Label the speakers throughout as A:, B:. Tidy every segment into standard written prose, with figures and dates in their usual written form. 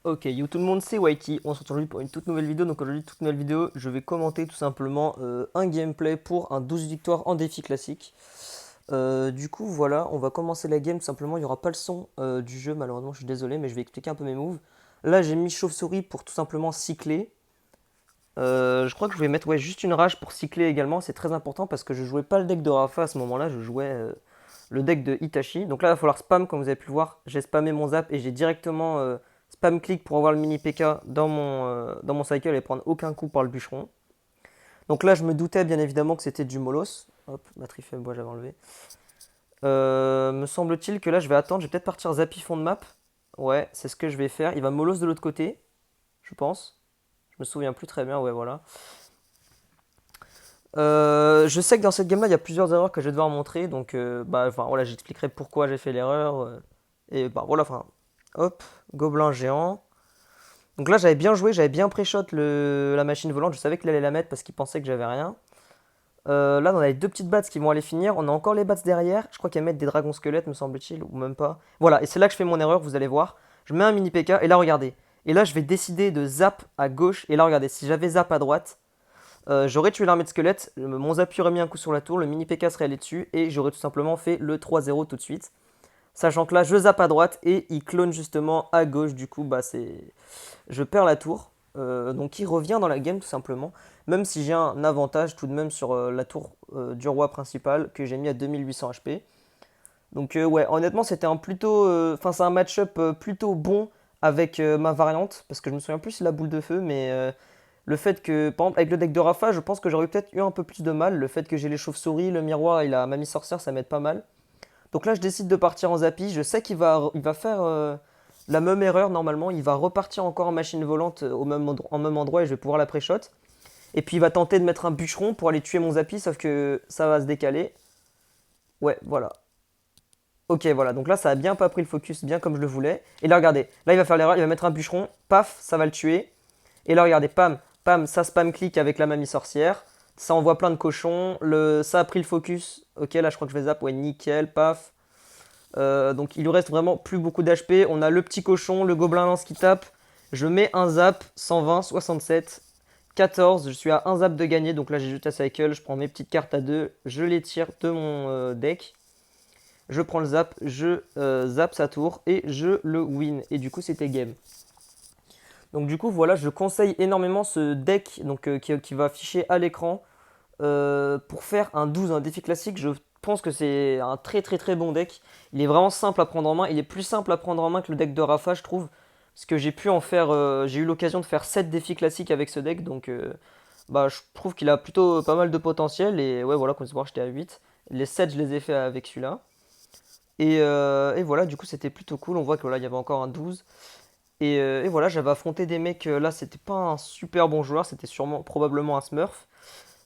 A: Ok, yo tout le monde, c'est Whitey, on se retrouve aujourd'hui pour une toute nouvelle vidéo. Donc aujourd'hui, toute nouvelle vidéo, je vais commenter tout simplement un gameplay pour un 12 victoires en défi classique. Du coup, voilà, on va commencer la game tout simplement. Il n'y aura pas le son du jeu, malheureusement, je suis désolé, mais je vais expliquer un peu mes moves. Là, j'ai mis chauve-souris pour tout simplement cycler. Je crois que je vais mettre ouais, juste une rage pour cycler également, c'est très important parce que je jouais pas le deck de Rafa à ce moment-là, je jouais le deck de Itachi. Donc là, il va falloir spam, comme vous avez pu le voir. J'ai spammé mon zap et j'ai directement spam click pour avoir le mini PK dans mon cycle et prendre aucun coup par le bûcheron. Donc là, je me doutais bien évidemment que c'était du Molos. Hop, batterie faible, moi j'avais enlevé. Me semble-t-il que là, je vais attendre, je vais peut-être partir Zappy fond de map. Ouais, c'est ce que je vais faire. Il va Molos de l'autre côté, je pense. Je me souviens plus très bien, ouais, voilà. Je sais que dans cette game-là, il y a plusieurs erreurs que je vais devoir montrer, donc bah, enfin, voilà, j'expliquerai pourquoi j'ai fait l'erreur. Et bah voilà, enfin, hop, gobelin géant. Donc là, j'avais bien joué, j'avais bien pré-shot la machine volante, je savais qu'il allait la mettre parce qu'il pensait que j'avais rien. Là, on a les deux petites bats qui vont aller finir, on a encore les bats derrière, je crois qu'elles mettent des dragons squelettes, me semble-t-il, ou même pas. Voilà, et c'est là que je fais mon erreur, vous allez voir. Je mets un mini PK, et là, regardez. Et là, je vais décider de zap à gauche, et là, regardez, si j'avais zap à droite, j'aurais tué l'armée de squelettes, mon Zapu aurait mis un coup sur la tour, le mini PK serait allé dessus et j'aurais tout simplement fait le 3-0 tout de suite. Sachant que là, je zappe à droite et il clone justement à gauche, du coup, bah c'est, je perds la tour. Donc il revient dans la game tout simplement, même si j'ai un avantage tout de même sur la tour du roi principal que j'ai mis à 2800 HP. Donc ouais, honnêtement, c'était un plutôt, enfin c'est un match-up plutôt bon avec ma variante, parce que je me souviens plus de la boule de feu, mais le fait que, par exemple, avec le deck de Rafa, je pense que j'aurais peut-être eu un peu plus de mal. Le fait que j'ai les chauves-souris, le miroir et la mamie sorcière, ça m'aide pas mal. Donc là, je décide de partir en Zappy. Je sais qu'il va faire la même erreur normalement. Il va repartir encore en machine volante en même endroit et je vais pouvoir la pré-shot. Et puis il va tenter de mettre un bûcheron pour aller tuer mon Zappy, sauf que ça va se décaler. Ouais, voilà. Ok, voilà. Donc là, ça a bien pas pris le focus, bien comme je le voulais. Et là, regardez. Là, il va faire l'erreur. Il va mettre un bûcheron. Paf, ça va le tuer. Et là, regardez, pam, pam, ça spam click avec la mamie sorcière. Ça envoie plein de cochons. Ça a pris le focus. Ok, là, je crois que je vais zap. Ouais, nickel, paf. Donc, il lui reste vraiment plus beaucoup d'HP. On a le petit cochon, le gobelin lance qui tape. Je mets un zap, 120, 67, 14. Je suis à un zap de gagner. Donc là, j'ai jeté à cycle. Je prends mes petites cartes à deux. Je les tire de mon deck. Je prends le zap. Je zap sa tour. Et je le win. Et du coup, c'était game. Donc du coup voilà, je conseille énormément ce deck donc, qui va afficher à l'écran pour faire un 12, un défi classique. Je pense que c'est un très très très bon deck. Il est vraiment simple à prendre en main. Il est plus simple à prendre en main que le deck de Rafa, je trouve. Parce que j'ai pu en faire, j'ai eu l'occasion de faire 7 défis classiques avec ce deck. Donc bah, je trouve qu'il a plutôt pas mal de potentiel. Et ouais voilà, comme vous pouvez voir, j'étais à 8. Les 7 je les ai fait avec celui-là. Et voilà, du coup c'était plutôt cool. On voit que voilà, il y avait encore un 12. Et voilà, j'avais affronté des mecs, là c'était pas un super bon joueur, c'était sûrement probablement un Smurf.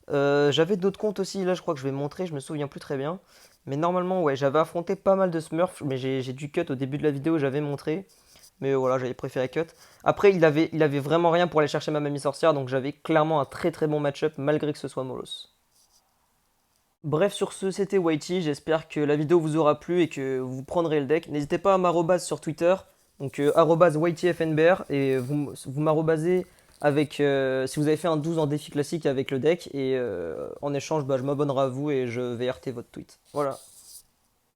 A: J'avais d'autres comptes aussi, là je crois que je vais montrer, je me souviens plus très bien. Mais normalement, ouais, j'avais affronté pas mal de Smurfs, mais j'ai dû cut au début de la vidéo, j'avais montré. Mais voilà, j'avais préféré cut. Après, il avait vraiment rien pour aller chercher ma mamie sorcière, donc j'avais clairement un très très bon match-up, malgré que ce soit Molos. Bref, sur ce, c'était Whitey. J'espère que la vidéo vous aura plu et que vous prendrez le deck. N'hésitez pas à m'arrobase sur Twitter, donc @WhiteyFNBR, et vous m'arrobasez avec si vous avez fait un 12 en défi classique avec le deck, et en échange, bah, je m'abonnerai à vous et je vais RT votre tweet. Voilà.